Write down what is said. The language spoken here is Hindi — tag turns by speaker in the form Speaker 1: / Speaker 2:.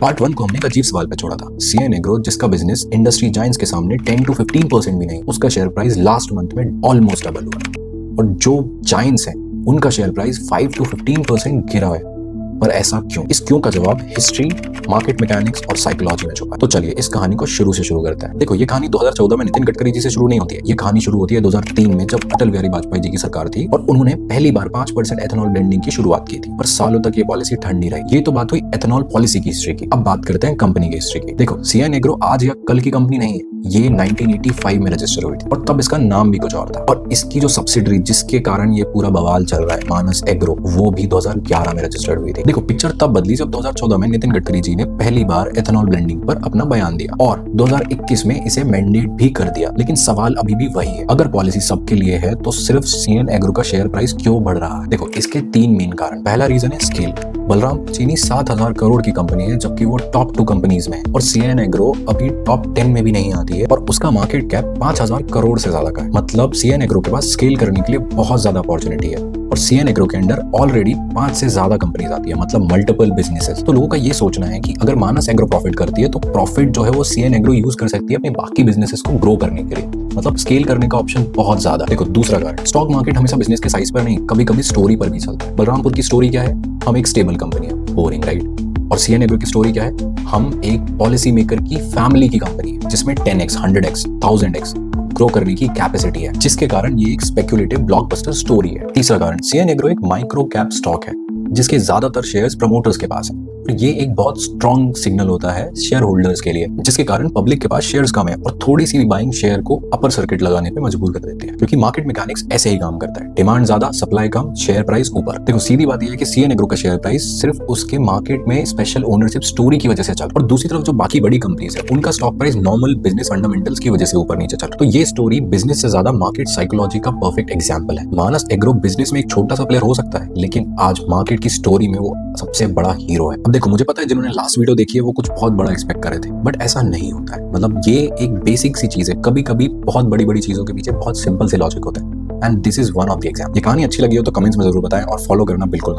Speaker 1: पार्ट 1 को हमने एक अजीब सवाल पे छोड़ा था। सीएन एग्रो, जिसका बिजनेस इंडस्ट्री जायंट्स के सामने 10 to 15% भी नहीं, उसका शेयर प्राइस लास्ट मंथ में ऑलमोस्ट डबल हुआ और जो जायंट्स हैं उनका शेयर प्राइस 5 to 15% गिरा है। पर ऐसा क्यों? इस क्यों का जवाब हिस्ट्री, मार्केट मैकेनिक्स और साइकोलॉजी में छुपा है। तो चलिए इस कहानी को शुरू से शुरू करते हैं। देखो, ये कहानी 2014 में नितिन गडकरी जी से शुरू नहीं होती है। ये कहानी शुरू होती है 2003 में, जब अटल बिहारी वाजपेयी जी की सरकार थी और उन्होंने पहली बार 5% एथेनॉल ब्लेंडिंग की शुरुआत की थी। पर सालों तक ये पॉलिसी ठंडी रही। ये तो बात हुई एथेनॉल पॉलिसी की हिस्ट्री की। अब बात करते हैं कंपनी की हिस्ट्री की। देखो, सीएन एग्रो आज या कल की कंपनी नहीं है। ये 1985 में रजिस्टर हुई थी और तब इसका नाम भी कुछ और था। और इसकी जो सब्सिडरी जिसके कारण ये पूरा बवाल चल रहा है, मानस एग्रो, वो भी 2011 में रजिस्टर्ड हुई थी। देखो, पिक्चर तब बदली जब 2014 में नितिन गडकरी जी ने पहली बार एथेनॉल ब्लेंडिंग पर अपना बयान दिया और 2021 में इसे मैंडेट भी कर दिया। लेकिन सवाल अभी भी वही है, अगर पॉलिसी सबके लिए है तो सिर्फ सीएन एग्रो का शेयर प्राइस क्यों बढ़ रहा है? देखो, इसके 3 मेन कारण। पहला रीजन है स्केल। बलराम चीनी 7,000 करोड़ की कंपनी है, जबकि वो टॉप 2 कंपनीज में है और सीएन एग्रो अभी टॉप 10 में भी नहीं आती है और उसका मार्केट कैप 5,000 करोड़ से ज्यादा का है। मतलब सीएन एग्रो के पास स्केल करने के लिए बहुत ज्यादा अपॉर्चुनिटी है और सीएन एग्रो के अंडर ऑलरेडी 5 से ज्यादा कंपनीज आती है, मतलब मल्टीपल बिजनेसेस। तो लोगों का ये सोचना है कि अगर मानस एग्रो प्रॉफिट करती है तो प्रॉफिट जो है वो सीएन एग्रो यूज कर सकती है अपने बाकी बिजनेसेस को ग्रो करने के लिए। मतलब स्केल करने का ऑप्शन बहुत ज्यादा। देखो, दूसरा कारण, स्टॉक मार्केट हमेशा बिजनेस के साइज पर नहीं, कभी कभी स्टोरी पर भी चलता है। बलरामपुर की स्टोरी क्या है? हम एक स्टेबल कंपनी है, बोरिंग राइट। और सीएन एग्रो की स्टोरी क्या है? हम एक पॉलिसी मेकर की फैमिली की कंपनी है जिसमें 10x, 100x, 1000x ग्रो करने की कैपेसिटी है, जिसके कारण ये एक स्पेक्युलेटिव ब्लॉकबस्टर स्टोरी है। तीसरा कारण, सीएन एग्रो एक माइक्रो कैप स्टॉक है जिसके ज्यादातर शेयर्स प्रमोटर्स के पास है। ये एक बहुत स्ट्रॉन्ग सिग्नल होता है शेयर होल्डर्स के लिए, जिसके कारण पब्लिक के पास शेयर्स कम है और थोड़ी सी भी बाइंग शेयर को अपर सर्किट लगाने पे मजबूर कर देती है, क्योंकि मार्केट मैकेनिक्स ऐसे ही काम करता है। डिमांड ज्यादा, सप्लाई कम, शेयर प्राइस ऊपर। देखो, सीधी बात यह है कि सीएन एग्रो का शेयर प्राइस सिर्फ उसके मार्केट में स्पेशल ओनरशिप स्टोरी की वजह से चल, और दूसरी तरफ जो बाकी बड़ी कंपनीज है उनका stock price normal business fundamentals की वजह से ऊपर नीचे चल। तो ये स्टोरी बिजनेस से ज्यादा मार्केट साइकोलॉजी का परफेक्ट एग्जाम्पल है। मानस एग्रो बिजनेस में एक छोटा सा प्लेयर हो सकता है, लेकिन आज मार्केट की स्टोरी में वो सबसे बड़ा हीरो है। अब देखो, मुझे पता है जिन्होंने लास्ट वीडियो देखी है वो कुछ बहुत बड़ा एक्सपेक्ट कर रहे थे, बट ऐसा नहीं होता है। मतलब ये एक बेसिक सी चीज है। कभी कभी बहुत बड़ी बड़ी चीजों के पीछे बहुत सिंपल से लॉजिक होता है, and this is one of the example. ये कहानी अच्छी लगी हो तो कमेंट्स में जरूर बताएं और फॉलो करना बिल्कुल ना भूलें।